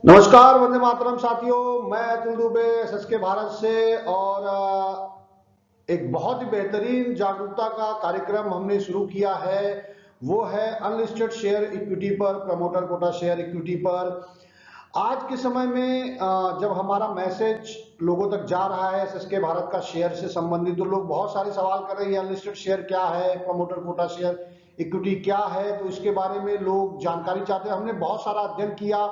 नमस्कार, वंदे मातरम साथियों। मैं अतुल दुबे एसएसके भारत से। और एक बहुत ही बेहतरीन जागरूकता का कार्यक्रम हमने शुरू किया है। वो है अनलिस्टेड शेयर इक्विटी पर, प्रमोटर कोटा शेयर इक्विटी पर। आज के समय में जब हमारा मैसेज लोगों तक जा रहा है एसएसके भारत का शेयर से संबंधित, तो लोग बहुत सारे सवाल कर रहे हैं। अनलिस्टेड शेयर क्या है, प्रमोटर कोटा शेयर इक्विटी क्या है, तो इसके बारे में लोग जानकारी चाहते हैं। हमने बहुत सारा अध्ययन किया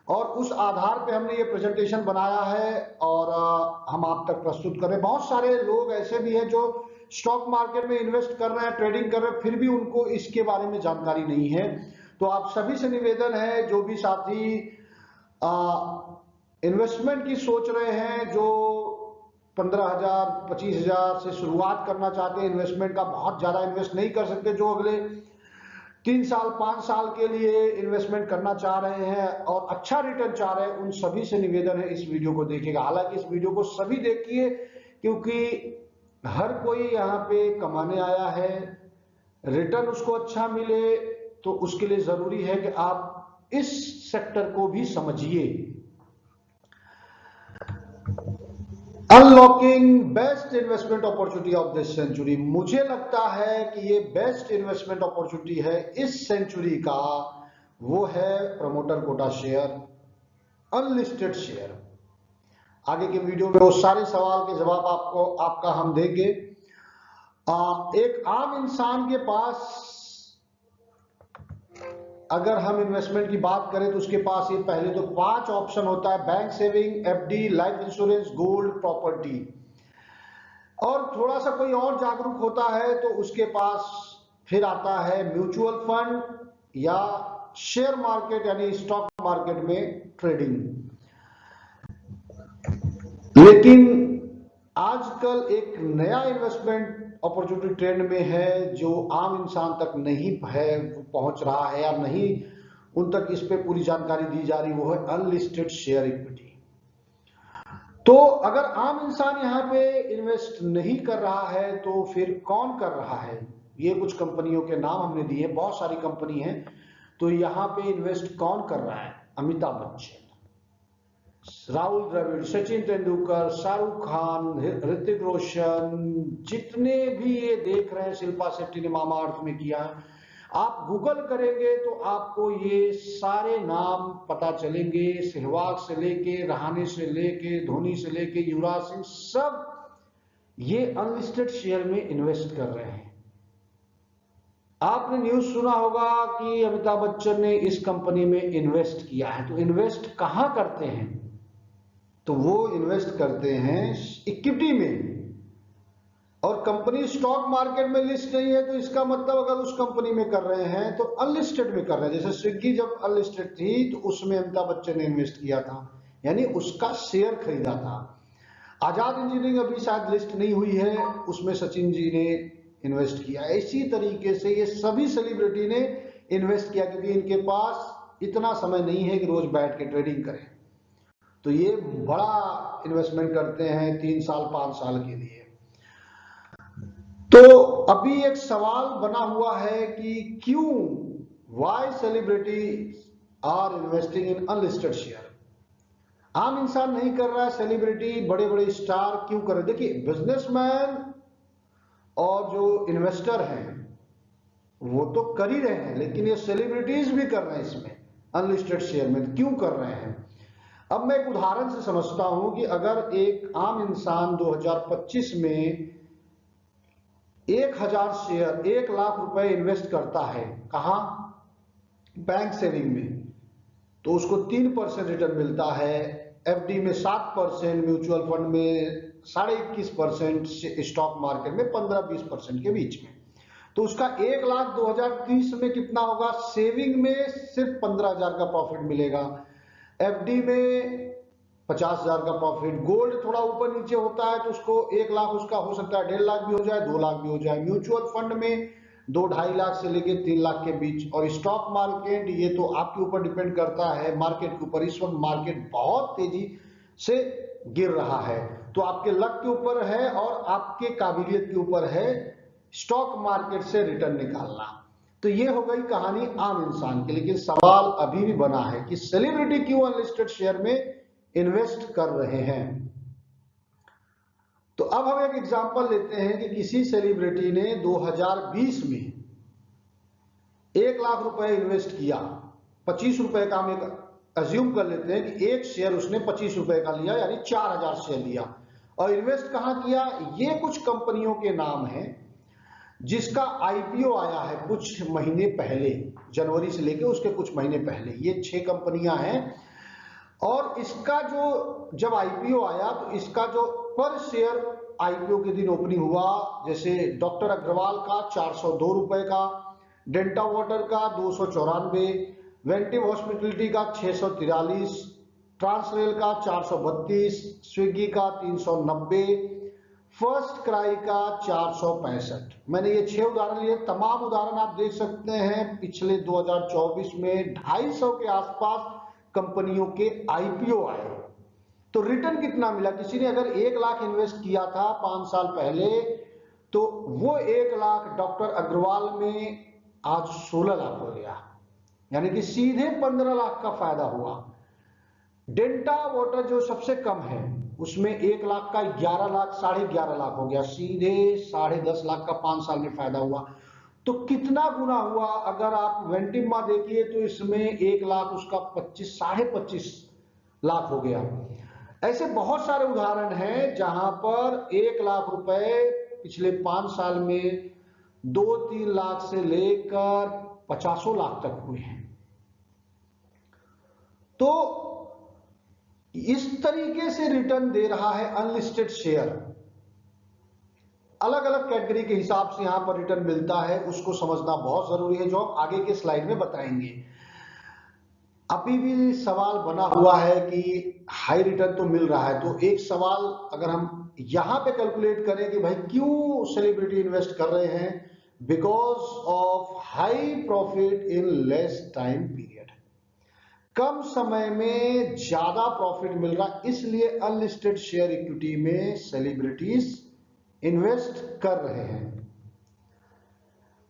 और उस आधार पे हमने ये प्रेजेंटेशन बनाया है और हम आप तक प्रस्तुत कर रहे हैं। बहुत सारे लोग ऐसे भी हैं जो स्टॉक मार्केट में इन्वेस्ट कर रहे हैं, ट्रेडिंग कर रहे हैं, फिर भी उनको इसके बारे में जानकारी नहीं है। तो आप सभी से निवेदन है, जो भी साथी इन्वेस्टमेंट की सोच रहे हैं, जो 15,000 25,000 से शुरुआत करना चाहते हैं, इन्वेस्टमेंट का बहुत ज्यादा इन्वेस्ट नहीं कर सकते, जो अगले 3 साल 5 साल के लिए इन्वेस्टमेंट करना चाह रहे हैं और अच्छा रिटर्न चाह रहे हैं, उन सभी से निवेदन है इस वीडियो को देखेगा। हालांकि इस वीडियो को सभी देखिए, क्योंकि हर कोई यहाँ पे कमाने आया है, रिटर्न उसको अच्छा मिले, तो उसके लिए जरूरी है कि आप इस सेक्टर को भी समझिए। Unlocking best investment opportunity of this century. मुझे लगता है कि ये बेस्ट इन्वेस्टमेंट अपॉर्चुनिटी है इस सेंचुरी का, वो है promoter quota share, unlisted share. आगे के वीडियो में वो सारे सवाल के जवाब आपका हम देंगे। एक आम इंसान के पास अगर हम इन्वेस्टमेंट की बात करें तो उसके पास ये पहले तो 5 ऑप्शन होता है: bank saving, FD, life insurance, gold, property. और थोड़ा सा कोई और जागरूक होता है तो उसके पास फिर आता है म्यूचुअल फंड या शेयर मार्केट यानी स्टॉक मार्केट में ट्रेडिंग। लेकिन आजकल एक नया इन्वेस्टमेंट अपॉर्चुनिटी ट्रेंड में है जो आम इंसान तक नहीं है, वो पहुंच रहा है या नहीं, उन तक इस पे पूरी जानकारी दी जा रही, वो है अनलिस्टेड शेयर इक्विटी। तो अगर आम इंसान यहाँ पे इन्वेस्ट नहीं कर रहा है तो फिर कौन कर रहा है? ये कुछ कंपनियों के नाम हमने दिए, बहुत सारी कंपनी है। तो यहाँ पे इन्वेस्ट कौन कर रहा है? अमिताभ बच्चन, राहुल द्रविड़, सचिन तेंदुलकर, शाहरुख खान, ऋतिक रोशन, जितने भी ये देख रहे हैं, शिल्पा शेट्टी ने मामा अर्थ में किया है। आप गूगल करेंगे तो आपको ये सारे नाम पता चलेंगे। सहवाग से लेके, रहाणे से लेके, धोनी से लेके, युवराज सिंह, सब ये अनलिस्टेड शेयर में इन्वेस्ट कर रहे हैं। आपने न्यूज सुना होगा कि अमिताभ बच्चन ने इस कंपनी में इन्वेस्ट किया है। तो इन्वेस्ट कहां करते हैं? तो वो इन्वेस्ट करते हैं इक्विटी में। और कंपनी स्टॉक मार्केट में लिस्ट नहीं है, तो इसका मतलब अगर उस कंपनी में कर रहे हैं तो अनलिस्टेड में कर रहे हैं। जैसे स्विगी जब अनलिस्टेड थी तो उसमें अमिताभ बच्चन ने इन्वेस्ट किया था, यानी उसका शेयर खरीदा था। आजाद इंजीनियरिंग अभी शायद लिस्ट नहीं हुई है, उसमें सचिन जी ने इन्वेस्ट किया। इसी तरीके से ये सभी सेलिब्रिटी ने इन्वेस्ट किया, क्योंकि इनके पास इतना समय नहीं है कि रोज बैठ के ट्रेडिंग करें। तो ये बड़ा इन्वेस्टमेंट करते हैं 3 साल 5 साल के लिए। तो अभी एक सवाल बना हुआ है कि क्यों, why celebrity are investing in unlisted share. आम इंसान नहीं कर रहा है, सेलिब्रिटी बड़े बड़े स्टार क्यों कर रहे हैं? देखिए, बिजनेसमैन और जो इन्वेस्टर हैं वो तो कर ही रहे हैं, लेकिन ये सेलिब्रिटीज भी कर रहे हैं इसमें अनलिस्टेड शेयर में। क्यों कर रहे हैं? अब मैं एक उदाहरण से समझता हूं कि अगर एक आम इंसान 2025 में 1,000 शेयर 1 लाख रुपए इन्वेस्ट करता है, कहां? बैंक सेविंग में, तो उसको 3% रिटर्न मिलता है, एफडी में 7%, म्यूचुअल फंड में 21.5%, स्टॉक मार्केट में 15-20% के बीच में। तो उसका 1 लाख 2030 में कितना होगा? सेविंग में सिर्फ 15,000 का प्रॉफिट मिलेगा, एफडी में 50,000 का प्रॉफिट। गोल्ड थोड़ा ऊपर नीचे होता है तो उसको 1 लाख उसका हो सकता है 1.5 लाख भी हो जाए, 2 लाख भी हो जाए। म्यूचुअल फंड में 2-2.5 लाख से लेके 3 लाख के बीच। और स्टॉक मार्केट, ये तो आपके ऊपर डिपेंड करता है मार्केट के ऊपर। इस वक्त मार्केट बहुत तेजी से गिर रहा है, तो आपके लक के ऊपर है और आपके काबिलियत के ऊपर है स्टॉक मार्केट से रिटर्न निकालना। तो ये हो गई कहानी आम इंसान की, लेकिन सवाल अभी भी बना है कि सेलिब्रिटी क्यों अनलिस्टेड शेयर में इन्वेस्ट कर रहे हैं। तो अब हम एक एग्जांपल लेते हैं कि किसी सेलिब्रिटी ने 2020 में 1 लाख रुपए इन्वेस्ट किया, 25 रुपए का हम एक अज्यूम कर लेते हैं कि एक शेयर उसने 25 रुपए का लिया, यानी 4000 शेयर लिया और इन्वेस्ट कहां किया। ये कुछ कंपनियों के नाम हैं जिसका आईपीओ आया है कुछ महीने पहले, जनवरी से लेकर उसके कुछ महीने पहले। ये 6 कंपनियां हैं और इसका जो जब आईपीओ आया तो इसका जो पर शेयर आईपीओ के दिन ओपनिंग हुआ, जैसे डॉक्टर अग्रवाल का 402 रुपए का, डेल्टा वाटर का 294, वेंटिव हॉस्पिटलिटी का 643, ट्रांसरेल का 432, स्विगी का 390, फर्स्ट क्राई का 465। मैंने ये 6 उदाहरण लिए, तमाम उदाहरण आप देख सकते हैं पिछले 2024 में 250 के आसपास कंपनियों के आईपीओ आए। तो रिटर्न कितना मिला? किसी ने अगर 1 लाख इन्वेस्ट किया था 5 साल पहले, तो वो 1 लाख डॉक्टर अग्रवाल में आज 16 लाख हो गया, यानी कि सीधे 15 लाख का फायदा हुआ। डेल्टा वाटर जो सबसे कम है उसमें 1 लाख का 11 लाख, 11.5 लाख हो गया, सीधे 10.5 लाख का 5 साल में फायदा हुआ। तो कितना गुना हुआ? अगर आप वेंटिमा देखिए तो इसमें 1 लाख उसका 25 लाख हो गया। ऐसे बहुत सारे उदाहरण हैं जहां पर 1 लाख रुपए पिछले 5 साल में 2-3 लाख से लेकर 50 लाख तक हुए हैं। तो इस तरीके से रिटर्न दे रहा है अनलिस्टेड शेयर। अलग अलग कैटेगरी के हिसाब से यहां पर रिटर्न मिलता है, उसको समझना बहुत जरूरी है, जो हम आगे के स्लाइड में बताएंगे। अभी भी सवाल बना हुआ है कि हाई रिटर्न तो मिल रहा है, तो एक सवाल अगर हम यहां पे कैलकुलेट करें कि भाई क्यों सेलिब्रिटी इन्वेस्ट कर रहे हैं, because of high profit in less time period. कम समय में ज्यादा प्रॉफिट मिल रहा, इसलिए अनलिस्टेड शेयर इक्विटी में सेलिब्रिटीज इन्वेस्ट कर रहे हैं।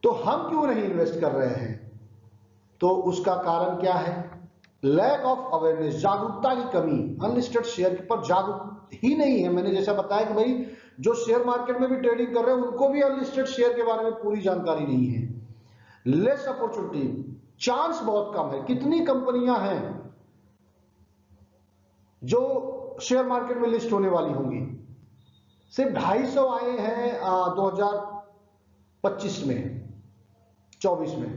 तो हम क्यों नहीं इन्वेस्ट कर रहे हैं? तो उसका कारण क्या है? लैक ऑफ अवेयरनेस, जागरूकता की कमी। अनलिस्टेड शेयर पर जागरूक ही नहीं है। मैंने जैसा बताया कि भाई जो शेयर मार्केट में भी ट्रेडिंग कर रहे हैं उनको भी अनलिस्टेड शेयर के बारे में पूरी जानकारी नहीं है। लेस अपॉर्चुनिटी, चांस बहुत कम है। कितनी कंपनियां हैं जो शेयर मार्केट में लिस्ट होने वाली होंगी? सिर्फ 250 आए हैं 2025 में, 24 में।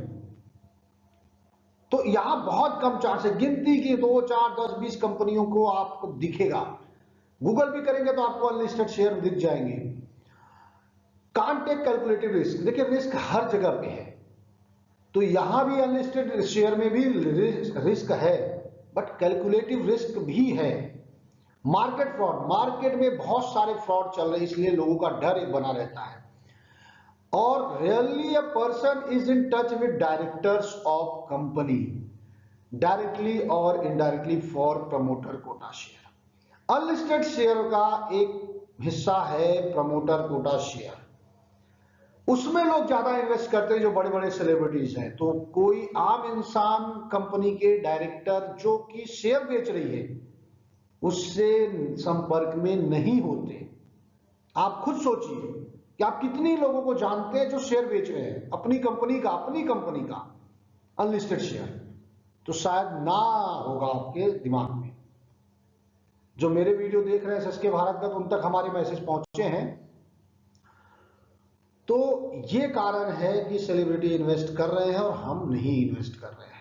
तो यहां बहुत कम चांस है। गिनती की 2, 4, 10, 20 कंपनियों को आपको दिखेगा। गूगल भी करेंगे तो आपको अनलिस्टेड शेयर दिख जाएंगे। Can't take calculative risk. देखिए रिस्क हर जगह पे है, तो यहां भी अनलिस्टेड शेयर में भी रिस्क है, बट कैलकुलेटिव रिस्क भी है। मार्केट फ्रॉड, मार्केट में बहुत सारे फ्रॉड चल रहे हैं, इसलिए लोगों का डर एक बना रहता है। और really a person is in touch with directors of company directly और indirectly for promoter quota share. Unlisted share का एक हिस्सा है प्रमोटर कोटा शेयर, उसमें लोग ज्यादा इन्वेस्ट करते हैं जो बड़े बड़े सेलिब्रिटीज हैं। तो कोई आम इंसान कंपनी के डायरेक्टर जो कि शेयर बेच रही है उससे संपर्क में नहीं होते। आप खुद सोचिए कि आप कितनी लोगों को जानते हैं जो शेयर बेच रहे हैं अपनी कंपनी का अनलिस्टेड शेयर? तो शायद ना होगा आपके दिमाग में। जो मेरे वीडियो देख रहे हैं सच के भारत का, तो उन तक हमारे मैसेज पहुंचे हैं। तो ये कारण है कि सेलिब्रिटी इन्वेस्ट कर रहे हैं और हम नहीं इन्वेस्ट कर रहे हैं।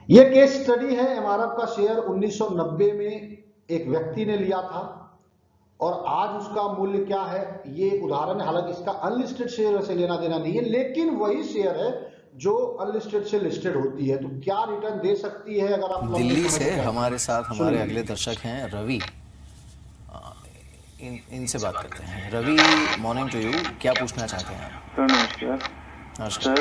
ये केस स्टडी है। एमआरएफ का शेयर 1990 में एक व्यक्ति ने लिया था और आज उसका मूल्य क्या है, ये एक उदाहरण है। हालांकि इसका अनलिस्टेड शेयर से लेना देना नहीं है, लेकिन वही शेयर है जो अनलिस्टेड से लिस्टेड होती है। तो क्या रिटर्न दे सकती है? अगर आप दिल्ली से हमारे साथ हमारे अगले दर्शक हैं रवि, इनसे बात करते हैं। रवि, मॉर्निंग टू यू, क्या पूछना चाहते हैं आप? सर नमस्कार। सर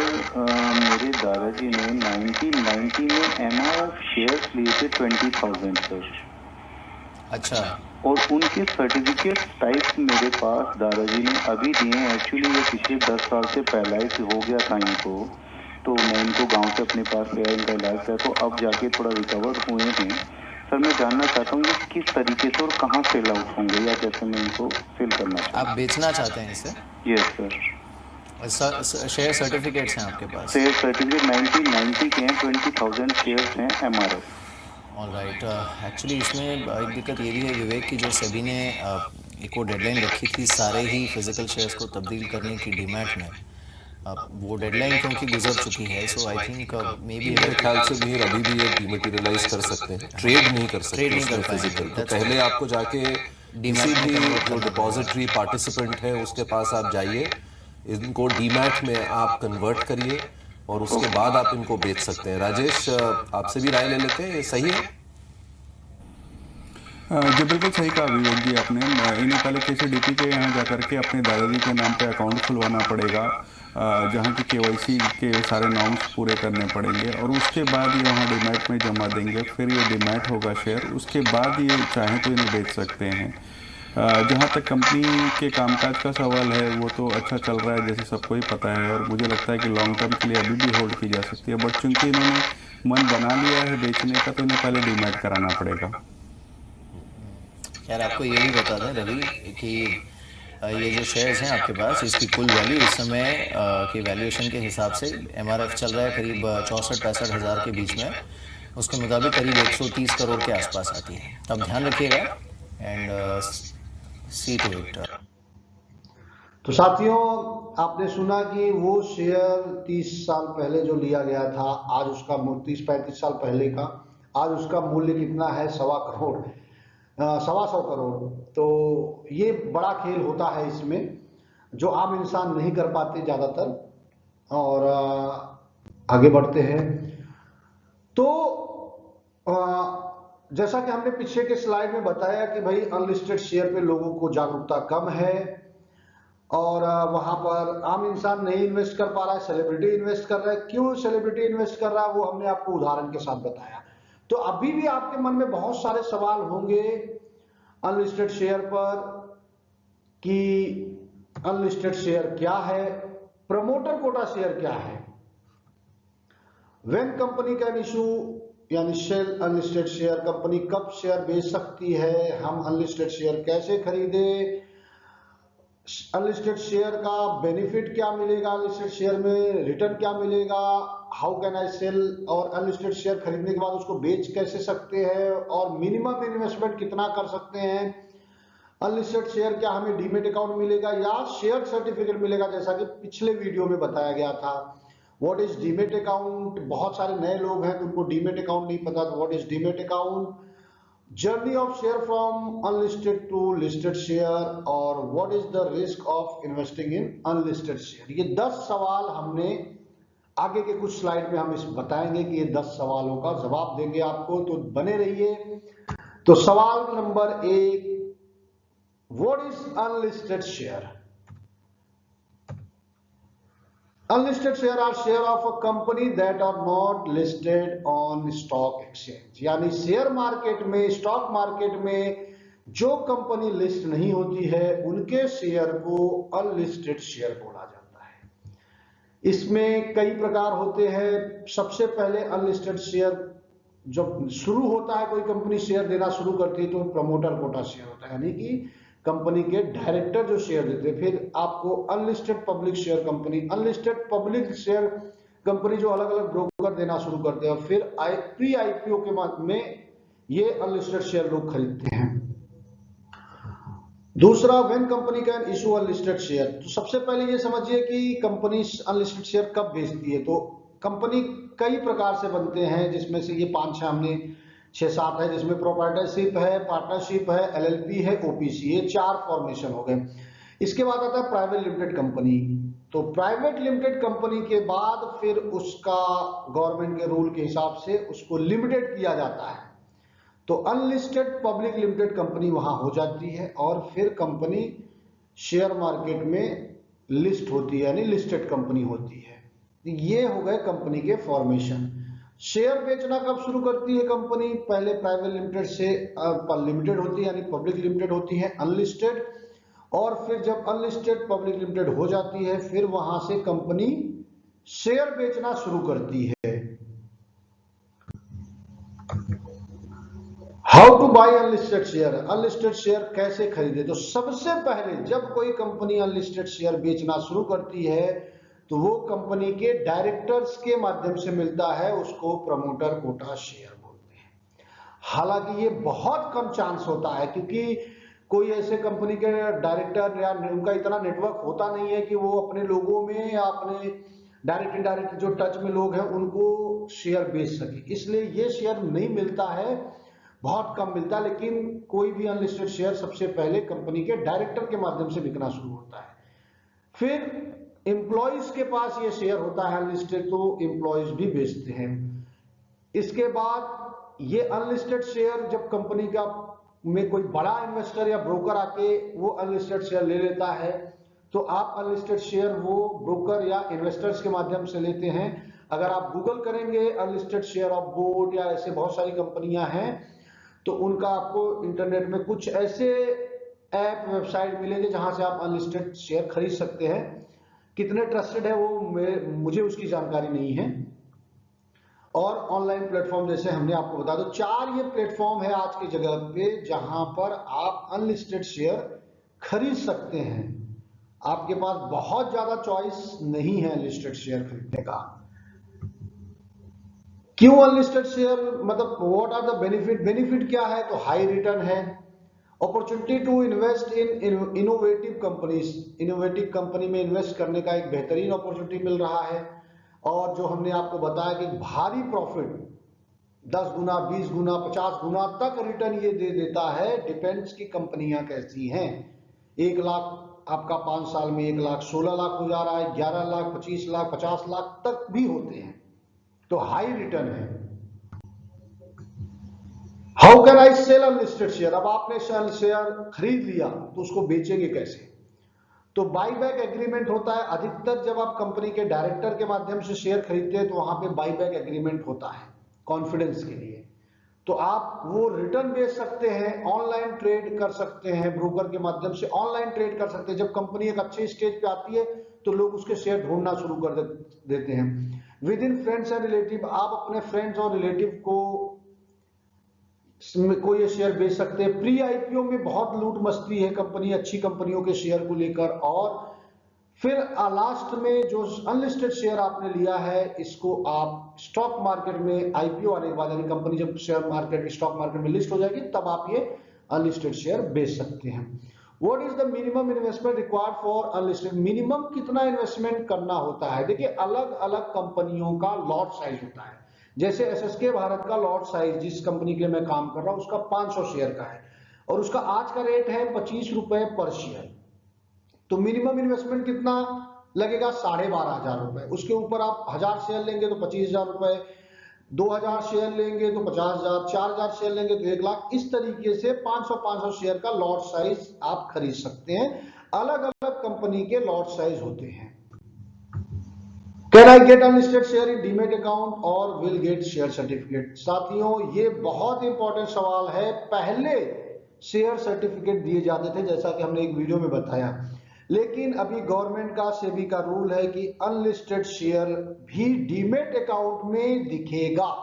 मेरे दादाजी ने 1990 में एमआरएफ शेयर्स लिए थे 20,000 सर। अच्छा, और उनके सर्टिफिकेट टाइप मेरे पास दादाजी ने अभी दिए हैं। एक्चुअली ये पिछले 10 साल से पैरालाइज हो गया था इनको, तो मैं इनको गांव से अपने पास ले आया, इनका इलाज किया, तो अब जाके थोड़ा रिकवर हुए हैं। सर मैं जानना चाहता हूँ ये किस तरीके से और कहाँ सेल आउट होंगे, या कैसे मैं इनको सेल करना चाहता हूँ। आप बेचना चाहते हैं इसे? Yes sir. शेयर सर्टिफिकेट्स हैं आपके पास? शेयर सर्टिफिकेट 1990 के हैं, 20,000 शेयर्स हैं MRF। ऑलराइट, एक्चुअली इसमें एक दिक्कत ये भी है विवेक की जो सेबी ने एक वो डेडलाइन रखी थी सारे ही फिजिकल शेयर्स को तब्दील करने की डीमैट में, वो डेडलाइन क्योंकि गुजर चुकी है, सो आई थिंक मे बी मेरे ख्याल से भी अभी भी ये डिमेटेरियलाइज कर सकते हैं, ट्रेड नहीं कर सकते, ट्रेड नहीं कर फिजिकल। पाएंगे। तो पहले आपको जाके किसी भी जो डिपॉजिटरी पार्टिसिपेंट है उसके पास आप जाइए, इनको डीमैट में आप कन्वर्ट करिए और उसके बाद आप इनको बेच सकते हैं। राजेश, आपसे भी राय ले लेते हैं, ये सही है? जी बिल्कुल सही कहा विवेक जी आपने। इन्हें पहले KCDP के यहाँ जाकर के अपने दादाजी के नाम पे अकाउंट खुलवाना पड़ेगा, जहाँ की KYC के सारे नॉर्म्स पूरे करने पड़ेंगे, और उसके बाद ये वहाँ डीमैट में जमा देंगे। फिर ये डीमैट होगा शेयर, उसके बाद ये चाहें तो इन्हें बेच सकते हैं। जहाँ तक कंपनी के कामकाज का सवाल है वो तो अच्छा चल रहा है जैसे सबको ही पता है, और मुझे लगता है कि लॉन्ग टर्म के लिए अभी भी होल्ड की जा सकती है। बट चूंकि इन्होंने मन बना लिया है बेचने का, तो इन्हें पहले डीमैट कराना पड़ेगा। यार आपको ये भी बता दें रवि कि ये जो शेयर्स हैं आपके पास, इसकी कुल वैल्यू इस समय की वैल्यूएशन के हिसाब से MRF चल रहा है करीब 64-65 हज़ार के बीच में, उसके मुताबिक करीब 130 करोड़ के आसपास आती है। तब ध्यान रखिएगा एंड सी टू इट। तो साथियों, आपने सुना कि वो शेयर 30 साल पहले जो लिया गया था, आज उसका 30-35 साल पहले का, आज उसका मूल्य कितना है? 125 करोड़। तो ये बड़ा खेल होता है इसमें, जो आम इंसान नहीं कर पाते ज़्यादातर, और आगे बढ़ते हैं। तो जैसा कि हमने पीछे के स्लाइड में बताया कि भाई अनलिस्टेड शेयर पे लोगों को जागरूकता कम है, और वहां पर आम इंसान नहीं इन्वेस्ट कर पा रहा है, सेलिब्रिटी इन्वेस्ट कर रहा है। क्यों सेलिब्रिटी इन्वेस्ट कर रहा है वो हमने आपको उदाहरण के साथ बताया। तो अभी भी आपके मन में बहुत सारे सवाल होंगे अनलिस्टेड शेयर पर कि अनलिस्टेड शेयर क्या है, प्रमोटर कोटा शेयर क्या है, व्हेन कंपनी कैन इशू यानी सेल अनलिस्टेड शेयर, कंपनी कब शेयर बेच सकती है, हम अनलिस्टेड शेयर कैसे खरीदे, अनलिस्टेड शेयर का बेनिफिट क्या मिलेगा, अनलिस्टेड शेयर में रिटर्न क्या मिलेगा, हाउ कैन आई सेल, और अनलिस्टेड शेयर खरीदने के बाद उसको बेच कैसे सकते हैं, और मिनिमम इन्वेस्टमेंट कितना कर सकते हैं, अनलिस्टेड शेयर क्या हमें डीमेट अकाउंट मिलेगा या शेयर सर्टिफिकेट मिलेगा, जैसा कि पिछले वीडियो में बताया गया था। व्हाट इज डीमेट अकाउंट, बहुत सारे नए लोग हैं तो उनको डीमेट अकाउंट नहीं पता, तो what is demat account, journey of share from unlisted to listed share, और what is the risk of investing in unlisted share. ये 10 सवाल हमने आगे के कुछ स्लाइड में हम इस बताएंगे कि ये 10 सवालों का जवाब देंगे आपको, तो बने रहिए। तो सवाल number 1, what is unlisted share? Unlisted share are share of a company that are not listed on stock exchange, यानी शेयर मार्केट में, स्टॉक मार्केट में जो कंपनी लिस्ट नहीं होती है उनके शेयर को अनलिस्टेड शेयर बोला जाता है। इसमें कई प्रकार होते हैं। सबसे पहले अनलिस्टेड शेयर जब शुरू होता है, कोई कंपनी शेयर देना शुरू करती है तो प्रमोटर कोटा शेयर होता है, यानी कि कंपनी के डायरेक्टर जो शेयर देते हैं। फिर आपको unlisted public share company, unlisted public share company जो अलग अलग ब्रोकर देना शुरू करते हैं। फिर प्री आईपीओ के बाद में ये अनलिस्टेड शेयर लोग खरीदते हैं। दूसरा, when company can issue unlisted share. तो सबसे पहले ये समझिए कि कंपनी अनलिस्टेड शेयर कब बेचती है। तो कंपनी कई प्रकार से बनते हैं, जिसमें से ये 5-6 हमने 6-7 है, जिसमें प्रोप्राइटरशिप है, पार्टनरशिप है, LLP है, OPC, ये 4 फॉर्मेशन हो गए। इसके बाद आता है प्राइवेट लिमिटेड कंपनी। तो प्राइवेट लिमिटेड कंपनी के बाद फिर उसका गवर्नमेंट के रूल के हिसाब से उसको लिमिटेड किया जाता है, तो अनलिस्टेड पब्लिक लिमिटेड कंपनी वहां हो जाती है, और फिर कंपनी शेयर मार्केट में लिस्ट होती है, यानी लिस्टेड कंपनी होती है। ये हो गए कंपनी के फॉर्मेशन। शेयर बेचना कब शुरू करती है कंपनी? पहले प्राइवेट लिमिटेड से लिमिटेड होती है, यानी पब्लिक लिमिटेड होती है, अनलिस्टेड, और फिर जब अनलिस्टेड पब्लिक लिमिटेड हो जाती है फिर वहां से कंपनी शेयर बेचना शुरू करती है। How to buy unlisted share? Unlisted share कैसे खरीदे? तो सबसे पहले जब कोई कंपनी अनलिस्टेड शेयर बेचना शुरू करती है तो वो कंपनी के डायरेक्टर्स के माध्यम से मिलता है, उसको प्रमोटर कोटा शेयर बोलते हैं। हालांकि ये बहुत कम चांस होता है, क्योंकि कोई ऐसे कंपनी के डायरेक्टर या उनका इतना नेटवर्क होता नहीं है कि वो अपने लोगों में या अपने डायरेक्ट इनडायरेक्ट जो टच में लोग हैं उनको शेयर बेच सके, इसलिए ये शेयर नहीं मिलता है, बहुत कम मिलता है। लेकिन कोई भी अनलिस्टेड शेयर सबसे पहले कंपनी के डायरेक्टर के माध्यम से बिकना शुरू होता है। फिर एम्प्लॉइज के पास ये शेयर होता है अनलिस्टेड, तो एम्प्लॉइज भी बेचते हैं। इसके बाद ये अनलिस्टेड शेयर जब कंपनी का में कोई बड़ा इन्वेस्टर या ब्रोकर आके वो अनलिस्टेड शेयर ले लेता है, तो आप अनलिस्टेड शेयर वो ब्रोकर या इन्वेस्टर्स के माध्यम से लेते हैं। अगर आप गूगल करेंगे अनलिस्टेड शेयर ऑफ बोर्ड या ऐसे बहुत सारी कंपनियां हैं, तो उनका आपको इंटरनेट में कुछ ऐसे ऐप वेबसाइट मिलेंगे जहां से आप अनलिस्टेड शेयर खरीद सकते हैं। कितने ट्रस्टेड है वो मुझे उसकी जानकारी नहीं है। और ऑनलाइन प्लेटफॉर्म जैसे हमने आपको बता दो, 4 ये प्लेटफॉर्म है आज की जगह पे जहां पर आप अनलिस्टेड शेयर खरीद सकते हैं। आपके पास बहुत ज्यादा चॉइस नहीं है अनलिस्टेड शेयर खरीदने का। क्यों अनलिस्टेड शेयर, मतलब what are the benefit? Benefit क्या है? तो हाई रिटर्न है, opportunity to invest in innovative companies, innovative company में इन्वेस्ट करने का एक बेहतरीन अपॉर्चुनिटी मिल रहा है। और जो हमने आपको बताया कि भारी प्रॉफिट 10 गुना, 20 गुना, 50 गुना तक रिटर्न ये दे देता है। डिपेंड्स की कंपनियां कैसी हैं। 1 लाख आपका 5 साल में 1 लाख 16 लाख हो जा रहा है, 11 लाख, 25 लाख, 50 लाख तक भी होते हैं, तो हाई रिटर्न है। How can I sell unlisted share? अब आपने शेयर खरीद लिया तो उसको बेचेंगे कैसे? तो बाईबैक एग्रीमेंट होता है। अधिकतर जब आप कंपनी के डायरेक्टर के माध्यम से शेयर खरीदते हैं तो वहां पे बाईबैक एग्रीमेंट होता है कॉन्फिडेंस के लिए। तो आप वो रिटर्न बेच सकते हैं, ऑनलाइन ट्रेड कर सकते हैं, ब्रोकर के माध्यम से ऑनलाइन ट्रेड कर सकते हैं। जब कंपनी एक अच्छे स्टेज पे आती है तो लोग उसके शेयर ढूंढना शुरू कर देते हैं। With in friends and relative, आप अपने फ्रेंड्स और रिलेटिव को ये शेयर बेच सकते हैं। प्री आईपीओ में बहुत लूट मस्ती है कंपनी अच्छी कंपनियों के शेयर को लेकर। और फिर लास्ट में जो अनलिस्टेड शेयर आपने लिया है इसको आप स्टॉक मार्केट में आईपीओ आने के बाद, यानी कंपनी जब शेयर मार्केट स्टॉक मार्केट में लिस्ट हो जाएगी तब आप ये अनलिस्टेड शेयर बेच सकते हैं। What is the minimum investment required for unlisted? Minimum कितना इन्वेस्टमेंट करना होता है? देखिए अलग अलग कंपनियों का लॉट साइज होता है। जैसे एसएसके भारत का लॉट साइज जिस कंपनी के लिए मैं काम कर रहा हूं उसका 500 शेयर का है और उसका आज का रेट है 25 रुपए पर शेयर। तो मिनिमम इन्वेस्टमेंट कितना लगेगा? 12,500 रुपए। उसके ऊपर आप 1000 शेयर लेंगे तो 25,000 रुपए, 2000 शेयर लेंगे तो 50,000, 4000 शेयर लेंगे तो 1 लाख। इस तरीके से 500 शेयर का लॉट साइज आप खरीद सकते हैं। अलग अलग कंपनी के लॉट साइज होते हैं। Can I get unlisted share in demat account और विल गेट शेयर सर्टिफिकेट? साथियों ये बहुत इंपॉर्टेंट सवाल है। पहले शेयर सर्टिफिकेट दिए जाते थे जैसा कि हमने एक वीडियो में बताया, लेकिन अभी गवर्नमेंट का सेबी का रूल है कि अनलिस्टेड शेयर भी डीमेट अकाउंट में दिखेगा।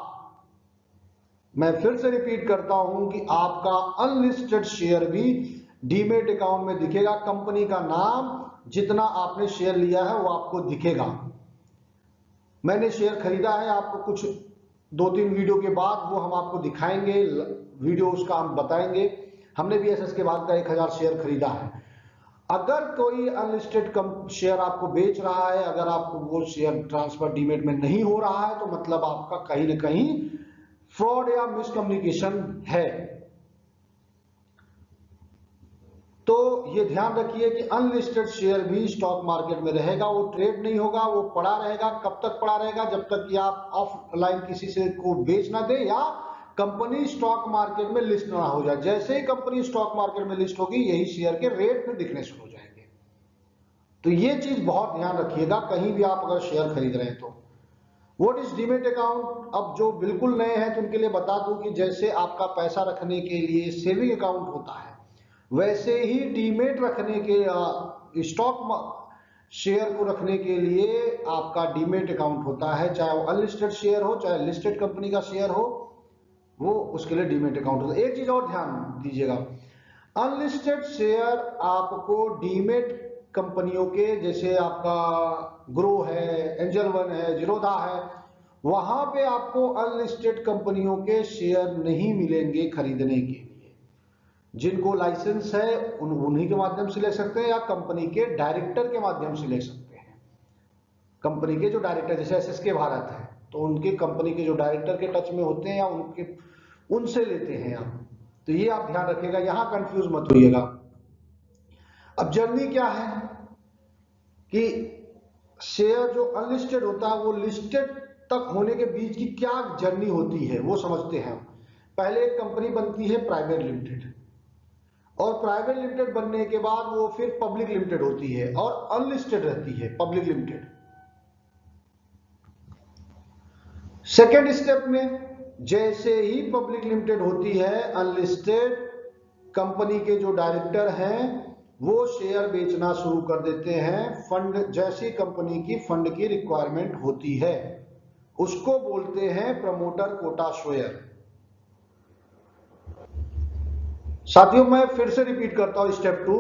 मैं फिर से रिपीट करता हूं कि आपका अनलिस्टेड शेयर भी डीमेट अकाउंट में दिखेगा। कंपनी का नाम, जितना आपने शेयर लिया है वो आपको दिखेगा। मैंने शेयर खरीदा है, आपको कुछ 2-3 वीडियो के बाद वो हम आपको दिखाएंगे, वीडियो उसका हम बताएंगे। हमने भी एसएसके भारत का 1000 शेयर खरीदा है। अगर कोई अनलिस्टेड शेयर आपको बेच रहा है, अगर आपको वो शेयर ट्रांसफर डीमेट में नहीं हो रहा है तो मतलब आपका कहीं ना कहीं फ्रॉड या मिसकम्युनिकेशन है। तो ये ध्यान रखिए कि अनलिस्टेड शेयर भी स्टॉक मार्केट में रहेगा, वो ट्रेड नहीं होगा, वो पड़ा रहेगा। कब तक पड़ा रहेगा? जब तक कि आप ऑफलाइन किसी से को बेच ना दे या कंपनी स्टॉक मार्केट में लिस्ट ना हो जाए। जैसे ही कंपनी स्टॉक मार्केट में लिस्ट होगी यही शेयर के रेट फिर दिखने शुरू हो जाएंगे। तो ये चीज बहुत ध्यान रखिएगा कहीं भी आप अगर शेयर खरीद रहे हैं तो। What is demat account? अब जो बिल्कुल नए हैं तो उनके लिए बता दूं कि जैसे आपका पैसा रखने के लिए सेविंग अकाउंट होता है, वैसे ही डीमेट रखने के स्टॉक शेयर को रखने के लिए आपका डीमेट अकाउंट होता है, चाहे वो अनलिस्टेड शेयर हो चाहे लिस्टेड कंपनी का शेयर हो, वो उसके लिए डीमेट अकाउंट होता है। एक चीज और ध्यान दीजिएगा, अनलिस्टेड शेयर आपको डीमेट कंपनियों के, जैसे आपका ग्रो है, एंजल वन है, जीरोधा है, वहां पे आपको अनलिस्टेड कंपनियों के शेयर नहीं मिलेंगे खरीदने के लिए। जिनको लाइसेंस है उन्हीं के माध्यम से ले सकते हैं या कंपनी के डायरेक्टर के माध्यम से ले सकते हैं। कंपनी के जो डायरेक्टर, जैसे एसएसके भारत है, तो उनके कंपनी के जो डायरेक्टर के टच में होते हैं या उनसे लेते हैं आप। तो ये आप ध्यान रखिएगा, यहां कंफ्यूज मत होइएगा। अब जर्नी क्या है कि शेयर जो अनलिस्टेड होता है वो लिस्टेड तक होने के बीच की क्या जर्नी होती है वो समझते हैं। पहले एक कंपनी बनती है प्राइवेट लिमिटेड, और प्राइवेट लिमिटेड बनने के बाद वो फिर पब्लिक लिमिटेड होती है और अनलिस्टेड रहती है पब्लिक लिमिटेड। सेकेंड स्टेप में जैसे ही पब्लिक लिमिटेड होती है, अनलिस्टेड कंपनी के जो डायरेक्टर हैं वो शेयर बेचना शुरू कर देते हैं। फंड, जैसी कंपनी की फंड की रिक्वायरमेंट होती है उसको बोलते हैं प्रमोटर कोटा शेयर। साथियों मैं फिर से रिपीट करता हूं स्टेप 2,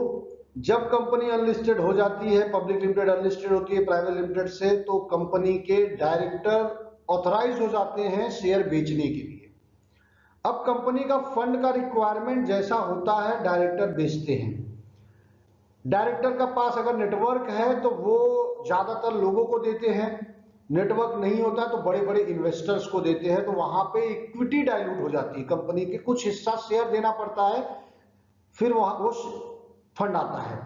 जब कंपनी अनलिस्टेड हो जाती है, पब्लिक लिमिटेड अनलिस्टेड होती है प्राइवेट लिमिटेड से, तो कंपनी के डायरेक्टर ऑथराइज हो जाते हैं शेयर बेचने के लिए। अब कंपनी का फंड का रिक्वायरमेंट जैसा होता है डायरेक्टर बेचते हैं। डायरेक्टर का पास अगर नेटवर्क है तो वो ज्यादातर लोगों को देते हैं, नेटवर्क नहीं होता तो बड़े बड़े इन्वेस्टर्स को देते हैं, तो वहां पे इक्विटी डाइल्यूट हो जाती है, कंपनी के कुछ हिस्सा शेयर देना पड़ता है, फिर वहां वो फंड आता है।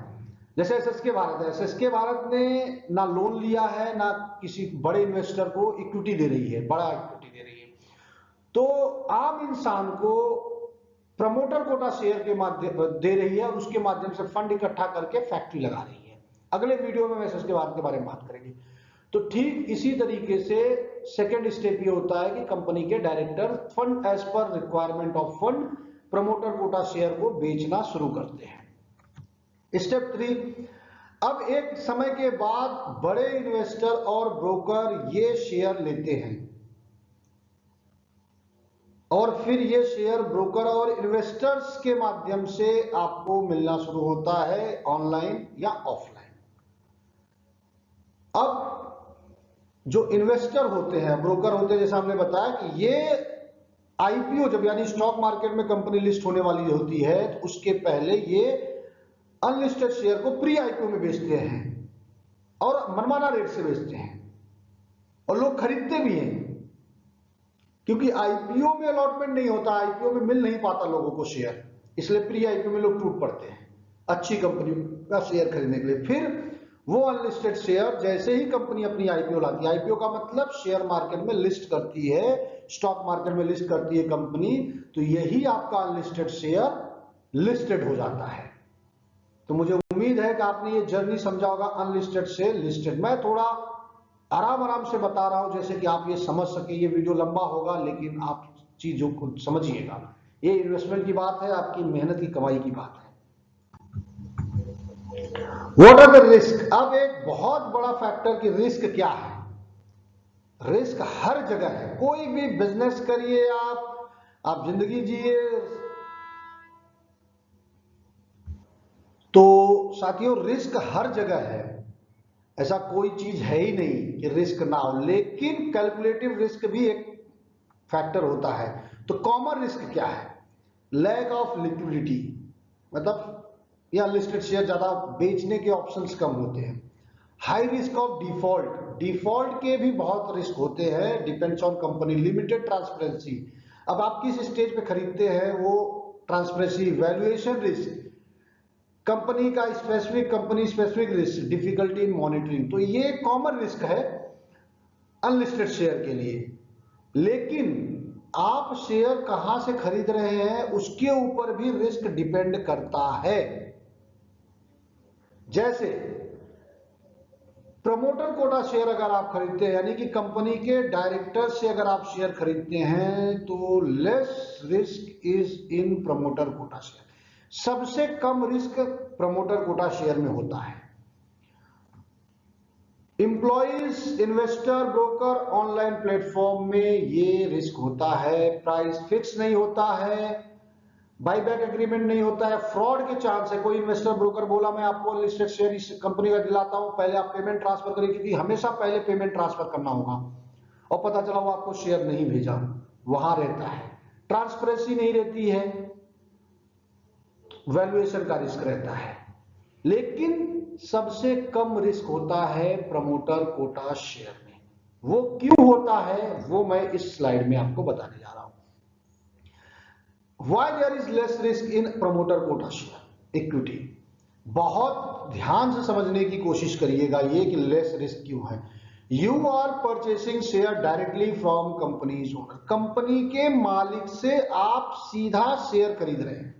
जैसे एसएसके भारत है, एसएसके भारत ने ना लोन लिया है ना किसी बड़े इन्वेस्टर को इक्विटी दे रही है, बड़ा इक्विटी दे रही है, तो आम इंसान को प्रमोटर कोटा शेयर के माध्यम दे रही है और उसके माध्यम से फंड इकट्ठा करके फैक्ट्री लगा रही है। अगले वीडियो में एसएसके भारत के बारे में बात करेंगे। तो ठीक इसी तरीके से सेकेंड स्टेप ये होता है कि कंपनी के director fund as per requirement of fund promoter quota share को बेचना शुरू करते हैं। स्टेप 3, अब एक समय के बाद बड़े इन्वेस्टर और ब्रोकर ये शेयर लेते हैं और फिर ये शेयर ब्रोकर और इन्वेस्टर्स के माध्यम से आपको मिलना शुरू होता है, ऑनलाइन या ऑफलाइन। अब जो इन्वेस्टर होते हैं, ब्रोकर होते हैं, जैसा हमने बताया कि ये आईपीओ जब, यानी स्टॉक मार्केट में कंपनी लिस्ट होने वाली होती है, तो उसके पहले ये अनलिस्टेड शेयर को प्री आईपीओ में बेचते हैं और मनमाना रेट से बेचते हैं और लोग खरीदते भी हैं, क्योंकि आईपीओ में अलॉटमेंट नहीं होता, आईपीओ में मिल नहीं पाता लोगों को शेयर, इसलिए प्री आईपीओ में लोग टूट पड़ते हैं अच्छी कंपनी का शेयर खरीदने के लिए। फिर वो अनलिस्टेड शेयर जैसे ही कंपनी अपनी आईपीओ लाती है, आईपीओ का मतलब शेयर मार्केट में लिस्ट करती है, स्टॉक मार्केट में लिस्ट करती है कंपनी, तो यही आपका अनलिस्टेड शेयर लिस्टेड हो जाता है। तो मुझे उम्मीद है कि आपने ये जर्नी समझा होगा, अनलिस्टेड से लिस्टेड। मैं थोड़ा आराम से बता रहा हूं जैसे कि आप ये समझ सके। ये वीडियो लंबा होगा लेकिन आप चीजों को समझिएगा, ये इन्वेस्टमेंट की बात है, आपकी मेहनत की कमाई की बात है। What are the risk? अब एक बहुत बड़ा फैक्टर कि रिस्क क्या है। रिस्क हर जगह है, कोई भी बिजनेस करिए आप जिंदगी जिए, तो साथियों रिस्क हर जगह है, ऐसा कोई चीज है ही नहीं कि रिस्क ना हो, लेकिन कैलकुलेटिव रिस्क भी एक फैक्टर होता है। तो कॉमन रिस्क क्या है? लैक ऑफ लिक्विडिटी, मतलब या लिस्टेड शेयर ज्यादा बेचने के ऑप्शंस कम होते हैं। High risk of default, default के भी बहुत रिस्क होते हैं, depends on company. Limited transparency, अब आप किस स्टेज पे खरीदते हैं वो ट्रांसपेरेंसी। वैल्यूएशन रिस्क, कंपनी का specific, company specific risk, difficulty in monitoring. तो ये कॉमन रिस्क है अनलिस्टेड शेयर के लिए। लेकिन आप शेयर कहां से खरीद रहे हैं उसके ऊपर भी रिस्क डिपेंड करता है। जैसे प्रमोटर कोटा शेयर अगर आप खरीदते हैं, यानी कि कंपनी के डायरेक्टर से अगर आप शेयर खरीदते हैं, तो less risk is in promoter quota share. सबसे कम रिस्क प्रमोटर कोटा शेयर में होता है। Employees, investor, broker, online platform में ये रिस्क होता है। प्राइस फिक्स नहीं होता है, बाईबैक एग्रीमेंट नहीं होता है, फ्रॉड के चांस है। कोई इन्वेस्टर ब्रोकर बोला मैं आपको अनलिस्टेड शेयर इस कंपनी का दिलाता हूं, पहले आप पेमेंट ट्रांसफर करिए, क्योंकि हमेशा पहले पेमेंट ट्रांसफर करना होगा, और पता चला वो आपको शेयर नहीं भेजा, वहां रहता है। ट्रांसपेरेंसी नहीं रहती है, वैल्यूएशन का रिस्क रहता है। लेकिन सबसे कम रिस्क होता है प्रमोटर कोटा शेयर में। वो क्यों होता है वो मैं इस स्लाइड में आपको बताने जा रहा हूं। Why there is less risk in promoter quota share equity? बहुत ध्यान से समझने की कोशिश करिएगा ये कि लेस रिस्क क्यों है। You are purchasing share directly from company's owner. Company के मालिक से आप सीधा शेयर खरीद रहे हैं।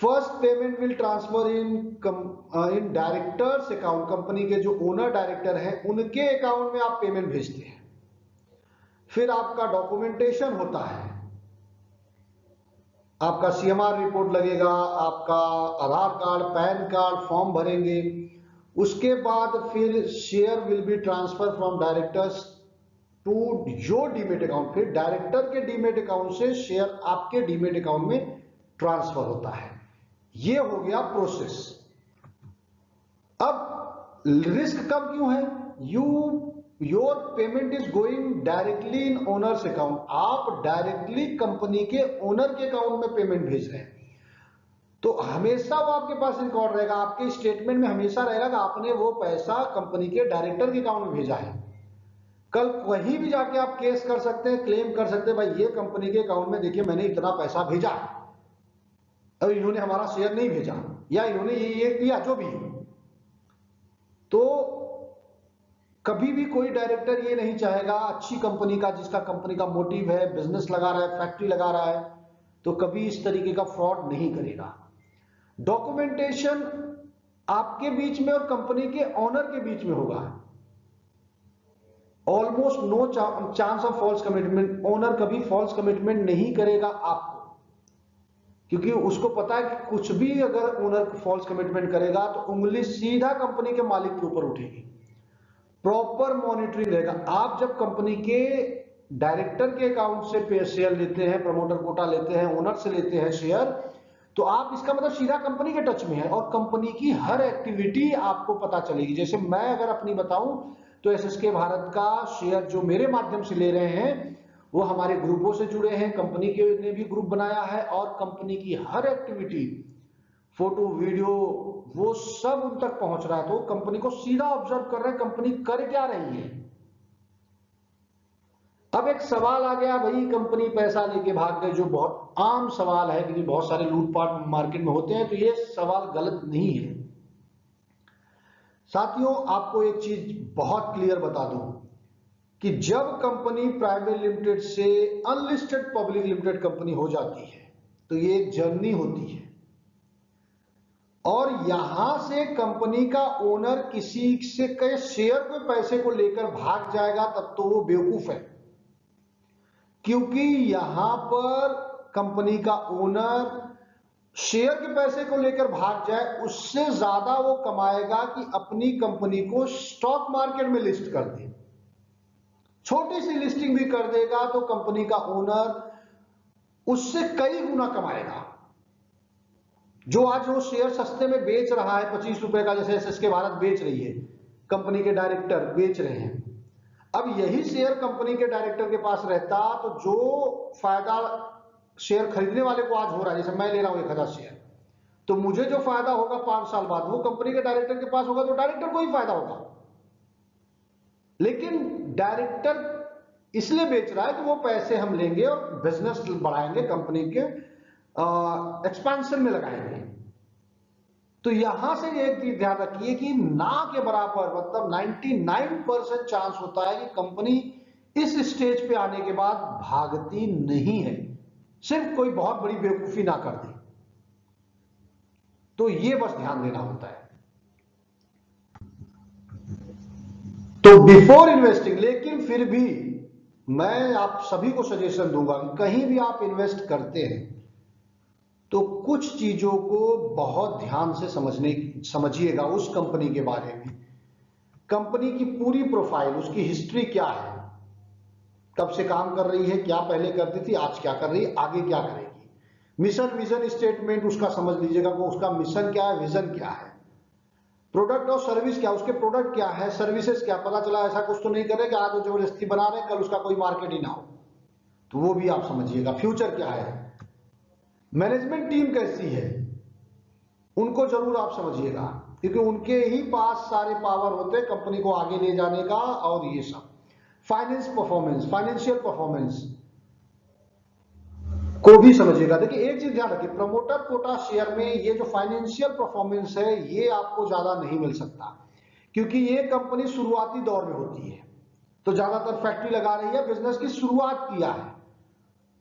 First payment will transfer in director's account. Company के जो ओनर डायरेक्टर हैं उनके अकाउंट में आप पेमेंट भेजते हैं। फिर आपका डॉक्यूमेंटेशन होता है, आपका सीएमआर रिपोर्ट लगेगा, आपका Aadhaar card, PAN card, form भरेंगे। उसके बाद फिर share will be transfer from director's to your demat account. फिर डायरेक्टर के डीमेट अकाउंट से शेयर आपके डीमेट अकाउंट में ट्रांसफर होता है। ये हो गया प्रोसेस। अब रिस्क कम क्यों है? Your payment is going directly in owners account. आप डायरेक्टली कंपनी के ओनर के अकाउंट में पेमेंट भेज रहे हैं, तो हमेशा वो आपके पास रिकॉर्ड रहेगा, आपके स्टेटमेंट में हमेशा रहेगा कि आपने वो पैसा कंपनी के डायरेक्टर के अकाउंट में भेजा है। कल कहीं भी जाके आप केस कर सकते हैं, क्लेम कर सकते हैं, भाई ये कंपनी के अकाउंट में देखिए मैंने इतना पैसा भेजा और इन्होंने हमारा शेयर नहीं भेजा, या इन्होंने ये किया, जो भी। तो कभी भी कोई डायरेक्टर ये नहीं चाहेगा, अच्छी कंपनी का, जिसका कंपनी का मोटिव है, बिजनेस लगा रहा है, फैक्ट्री लगा रहा है, तो कभी इस तरीके का फ्रॉड नहीं करेगा। डॉक्यूमेंटेशन आपके बीच में और कंपनी के ओनर के बीच में होगा। Almost no chance of false commitment. Owner कभी फॉल्स कमिटमेंट नहीं करेगा आपको, क्योंकि उसको पता है कि कुछ भी अगर ओनर फॉल्स कमिटमेंट करेगा तो उंगली सीधा कंपनी के मालिक के ऊपर उठेगी। प्रॉपर मॉनिटरिंग रहेगा। आप जब कंपनी के डायरेक्टर के अकाउंट से शेयर लेते हैं, प्रमोटर कोटा लेते हैं, ओनर से लेते हैं शेयर, तो आप इसका मतलब सीधा कंपनी के टच में है और कंपनी की हर एक्टिविटी आपको पता चलेगी। जैसे मैं अगर अपनी बताऊं तो एसएसके भारत का शेयर जो मेरे माध्यम से ले रहे हैं वो हमारे ग्रुपों से जुड़े हैं, कंपनी के ने भी ग्रुप बनाया है, और कंपनी की हर एक्टिविटी, फोटो, वीडियो, वो सब उन तक पहुंच रहा है। तो कंपनी को सीधा ऑब्जर्व कर रहे हैं कंपनी कर क्या रही है। अब एक सवाल आ गया, भाई कंपनी पैसा लेके भाग गई, जो बहुत आम सवाल है, क्योंकि बहुत सारे लूटपाट मार्केट में होते हैं, तो ये सवाल गलत नहीं है। साथियों, आपको एक चीज बहुत क्लियर बता दूं कि जब कंपनी प्राइवेट लिमिटेड से अनलिस्टेड पब्लिक लिमिटेड कंपनी हो जाती है तो ये एक जर्नी होती है, और यहां से कंपनी का ओनर किसी से के शेयर के पैसे को लेकर भाग जाएगा तब तो वो बेवकूफ है। क्योंकि यहां पर कंपनी का ओनर शेयर के पैसे को लेकर भाग जाए, उससे ज्यादा वो कमाएगा कि अपनी कंपनी को स्टॉक मार्केट में लिस्ट कर दे। छोटी सी लिस्टिंग भी कर देगा तो कंपनी का ओनर उससे कई गुना कमाएगा। जो आज वो शेयर सस्ते में बेच रहा है 25 रुपए का, जैसे एसएसके भारत बेच रही है, कंपनी के डायरेक्टर बेच रहे हैं, अब यही शेयर कंपनी के डायरेक्टर के पास रहता तो जो फायदा शेयर खरीदने वाले को आज हो रहा है, जैसे मैं ले रहा हूं 1000 शेयर, तो मुझे जो फायदा होगा 5 साल बाद वो कंपनी के डायरेक्टर के पास होगा, तो डायरेक्टर को ही फायदा होगा। लेकिन डायरेक्टर इसलिए बेच रहा है कि वो पैसे हम लेंगे और बिजनेस बढ़ाएंगे, कंपनी के एक्सपेंशन में लगाएंगे। तो यहां से एक चीज ध्यान रखिए कि ना के बराबर, मतलब 99% चांस होता है कि कंपनी इस स्टेज पे आने के बाद भागती नहीं है, सिर्फ कोई बहुत बड़ी बेवकूफी ना कर दे। तो ये बस ध्यान देना होता है। तो बिफोर इन्वेस्टिंग, लेकिन फिर भी मैं आप सभी को सजेशन दूंगा कि कहीं भी आप इन्वेस्ट करते हैं तो कुछ चीजों को बहुत ध्यान से समझिएगा उस कंपनी के बारे में। कंपनी की पूरी प्रोफाइल, उसकी हिस्ट्री क्या है, कब से काम कर रही है, क्या पहले करती थी, आज क्या कर रही है, आगे क्या करेगी। मिशन विजन स्टेटमेंट उसका समझ लीजिएगा कि उसका मिशन क्या है, विजन क्या है। प्रोडक्ट और सर्विस क्या, उसके प्रोडक्ट क्या है, सर्विसेज क्या। पता चला ऐसा कुछ तो नहीं करे कि आज वो जबरदस्ती बना रहे, कल उसका कोई मार्केट ही ना हो, तो वो भी आप समझिएगा। फ्यूचर क्या है, मैनेजमेंट टीम कैसी है, उनको जरूर आप समझिएगा, क्योंकि उनके ही पास सारे पावर होते हैं कंपनी को आगे ले जाने का। और ये सब फाइनेंस परफॉर्मेंस, फाइनेंशियल परफॉर्मेंस को भी समझिएगा। देखिए एक चीज ध्यान रखिए, प्रमोटर कोटा शेयर में ये जो फाइनेंशियल परफॉर्मेंस है ये आपको ज्यादा नहीं मिल सकता, क्योंकि ये कंपनी शुरुआती दौर में होती है, तो ज्यादातर फैक्ट्री लगा रही है, बिजनेस की शुरुआत किया है,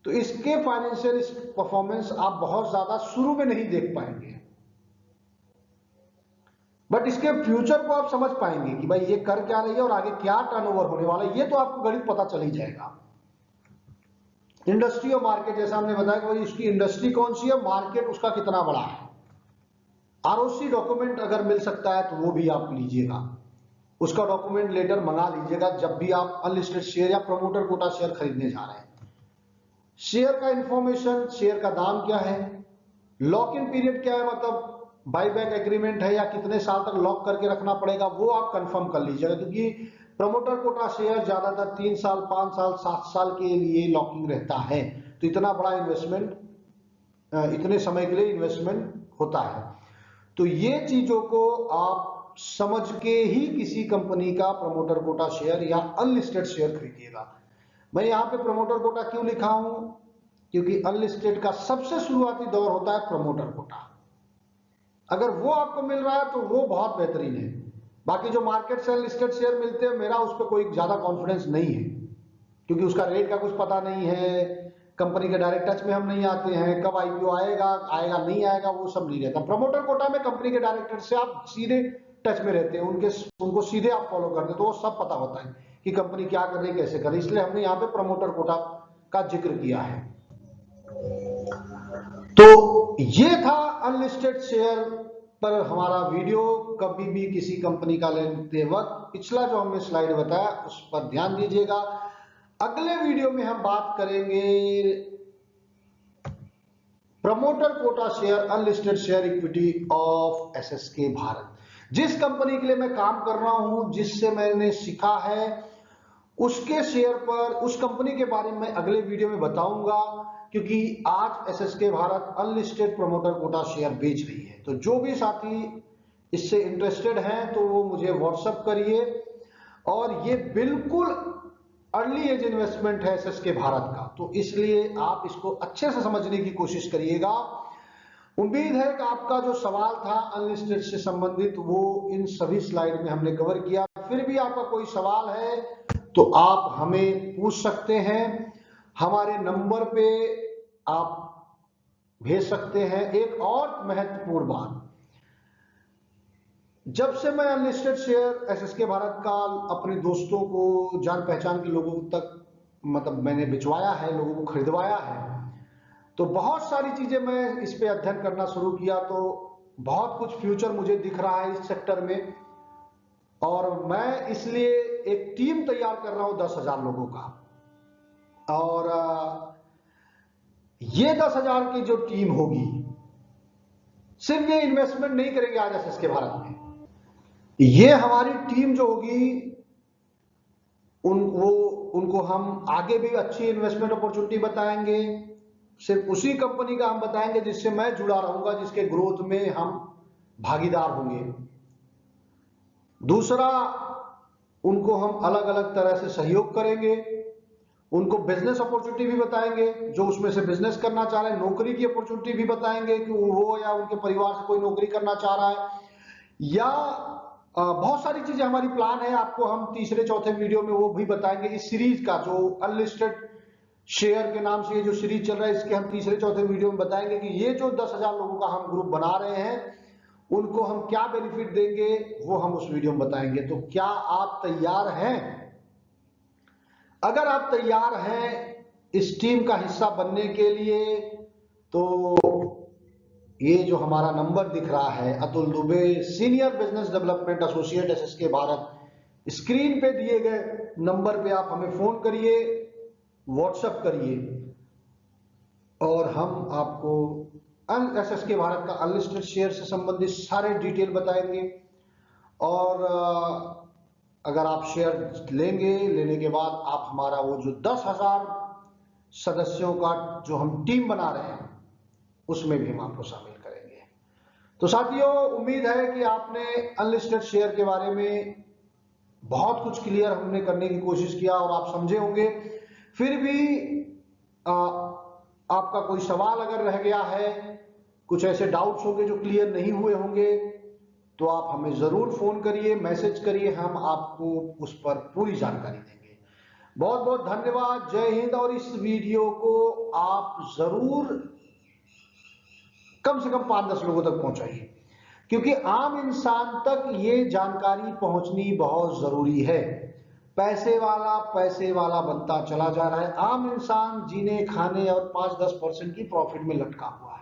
तो इसके फाइनेंशियल परफॉर्मेंस आप बहुत ज्यादा शुरू में नहीं देख पाएंगे, बट इसके फ्यूचर को आप समझ पाएंगे कि भाई ये कर क्या रही है और आगे क्या टर्नओवर होने वाला है, ये तो आपको गणित पता चल ही जाएगा। इंडस्ट्री और मार्केट, जैसा हमने बताया कि भाई इसकी इंडस्ट्री कौन सी है, मार्केट उसका कितना बड़ा है। आरओसी डॉक्यूमेंट अगर मिल सकता है तो वो भी आप लीजिएगा, उसका डॉक्यूमेंट लेटर मंगा लीजिएगा जब भी आप अनलिस्टेड शेयर या प्रमोटर कोटा शेयर खरीदने जा रहे हैं। शेयर का इंफॉर्मेशन, शेयर का दाम क्या है, लॉक इन पीरियड क्या है, मतलब बाईबैक एग्रीमेंट है या कितने साल तक लॉक करके रखना पड़ेगा, वो आप कंफर्म कर लीजिएगा, क्योंकि प्रमोटर कोटा शेयर ज्यादातर 3 साल, 5 साल, 7 साल के लिए लॉकिंग रहता है, तो इतना बड़ा इन्वेस्टमेंट, इतने समय के लिए इन्वेस्टमेंट होता है। तो ये चीजों को आप समझ के ही किसी कंपनी का प्रमोटर कोटा शेयर या अनलिस्टेड शेयर खरीदिएगा। मैं यहाँ पे प्रमोटर कोटा क्यों लिखा हूं, क्योंकि अनलिस्टेड का सबसे शुरुआती दौर होता है प्रमोटर कोटा। अगर वो आपको मिल रहा है तो वो बहुत बेहतरीन है। बाकी जो मार्केट से अनलिस्टेड शेयर मिलते हैं, मेरा उस पर कोई ज्यादा कॉन्फिडेंस नहीं है, क्योंकि उसका रेट का कुछ पता नहीं है, कंपनी के डायरेक्ट टच में हम नहीं आते हैं, कब आईपीओ आएगा, आएगा नहीं आएगा, वो सब नहीं रहता। प्रमोटर कोटा में कंपनी के डायरेक्टर से आप सीधे टच में रहते हैं, उनको सीधे आप फॉलो करते हैं, तो वो सब पता होता है कि कंपनी क्या कर रही है, कैसे कर रही है, इसलिए हमने यहाँ पे प्रमोटर कोटा का जिक्र किया है। तो ये था अनलिस्टेड शेयर पर हमारा वीडियो। कभी भी किसी कंपनी का लेते वक्त पिछला जो हमने स्लाइड बताया उस पर ध्यान दीजिएगा। अगले वीडियो में हम बात करेंगे promoter quota share, unlisted share equity of SSK Bharat. जिस कंपनी के लिए मैं काम कर रहा हूं, जिससे मैंने सीखा है, उसके शेयर पर, उस कंपनी के बारे में अगले वीडियो में बताऊंगा, क्योंकि आज SSK Bharat unlisted promoter quota share बेच रही है। तो जो भी साथी इससे इंटरेस्टेड हैं तो वो मुझे व्हाट्सएप करिए। और ये बिल्कुल अर्ली एज इन्वेस्टमेंट है एसएसके भारत का, तो इसलिए आप इसको अच्छे से समझने की कोशिश करिएगा। उम्मीद है कि आपका जो सवाल था अनलिस्टेड से संबंधित वो इन सभी स्लाइड में हमने कवर किया। फिर भी आपका कोई सवाल है तो आप हमें पूछ सकते हैं, हमारे नंबर पे आप भेज सकते हैं। एक और महत्वपूर्ण बात, जब से मैं अनलिस्टेड शेयर एसएसके भारत का अपने दोस्तों को, जान पहचान के लोगों तक मतलब मैंने बिचवाया है, लोगों को खरीदवाया है, तो बहुत सारी चीजें मैं इस पे अध्ययन करना शुरू किया, तो बहुत कुछ फ्यूचर मुझे दिख रहा है इस सेक्टर में। और मैं इसलिए एक टीम तैयार कर रहा हूं 10,000 लोगों का, और ये 10,000 की जो टीम होगी, सिर्फ ये इन्वेस्टमेंट नहीं करेंगे आज एसएसके भारत में, ये हमारी टीम जो होगी उनको हम आगे भी अच्छी इन्वेस्टमेंट अपॉर्चुनिटी बताएंगे। सिर्फ उसी कंपनी का हम बताएंगे जिससे मैं जुड़ा रहूंगा, जिसके ग्रोथ में हम भागीदार होंगे। दूसरा, उनको हम अलग अलग तरह से सहयोग करेंगे, उनको बिजनेस अपॉर्चुनिटी भी बताएंगे, जो उसमें से बिजनेस करना चाह रहे हैं, नौकरी की अपॉर्चुनिटी भी बताएंगे कि वो या उनके परिवार से कोई नौकरी करना चाह रहा है, या बहुत सारी चीजें हमारी प्लान है। आपको हम तीसरे चौथे वीडियो में वो भी बताएंगे। इस सीरीज का जो अनलिस्टेड शेयर के नाम से ये जो सीरीज चल रहा है, इसके हम तीसरे चौथे वीडियो में बताएंगे कि ये जो 10,000 लोगों का हम ग्रुप बना रहे हैं, उनको हम क्या बेनिफिट देंगे वो हम उस वीडियो में बताएंगे। तो क्या आप तैयार हैं? अगर आप तैयार हैं इस टीम का हिस्सा बनने के लिए, तो ये जो हमारा नंबर दिख रहा है, Atul Dubey, senior business development associate SSK Bharat, screen पे दिए गए नंबर पे आप हमें फोन करिए, व्हाट्सएप करिए और हम आपको एसएसके भारत का अनलिस्टेड शेयर से संबंधित सारे डिटेल बताएंगे। और अगर आप शेयर लेंगे, लेने के बाद आप हमारा वो जो 10,000 सदस्यों का जो हम टीम बना रहे हैं उसमें भी हम आपको शामिल करेंगे। तो साथियों, उम्मीद है कि आपने अनलिस्टेड शेयर के बारे में बहुत कुछ क्लियर हमने करने की कोशिश किया और आप समझे होंगे। फिर भी आपका कोई सवाल अगर रह गया है, कुछ ऐसे डाउट्स होंगे जो क्लियर नहीं हुए होंगे, तो आप हमें जरूर फोन करिए, मैसेज करिए, हम आपको उस पर पूरी जानकारी देंगे। बहुत बहुत धन्यवाद, जय हिंद। और इस वीडियो को आप जरूर कम से कम 5-10 लोगों तक पहुंचाइए, क्योंकि आम इंसान तक ये जानकारी पहुंचनी बहुत जरूरी है। पैसे वाला बनता चला जा रहा है, आम इंसान जीने खाने और 5-10% की प्रॉफिट में लटका हुआ है।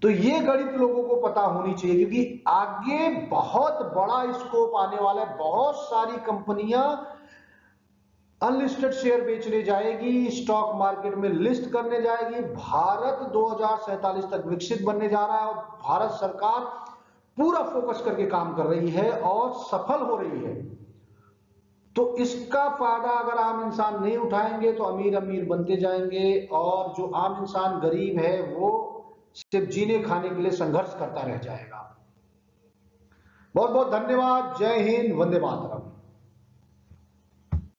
तो ये गणित लोगों को पता होनी चाहिए, क्योंकि आगे बहुत बड़ा स्कोप आने वाला है। बहुत सारी कंपनियां अनलिस्टेड शेयर बेचने जाएगी, स्टॉक मार्केट में लिस्ट करने जाएगी। भारत 2047 तक विकसित बनने जा रहा है और भारत सरकार पूरा फोकस करके काम कर रही है और सफल हो रही है। तो इसका फायदा अगर आम इंसान नहीं उठाएंगे तो अमीर अमीर बनते जाएंगे, और जो आम इंसान गरीब है वो सिर्फ जीने खाने के लिए संघर्ष करता रह जाएगा। बहुत बहुत धन्यवाद, जय हिंद, वंदे मातरम।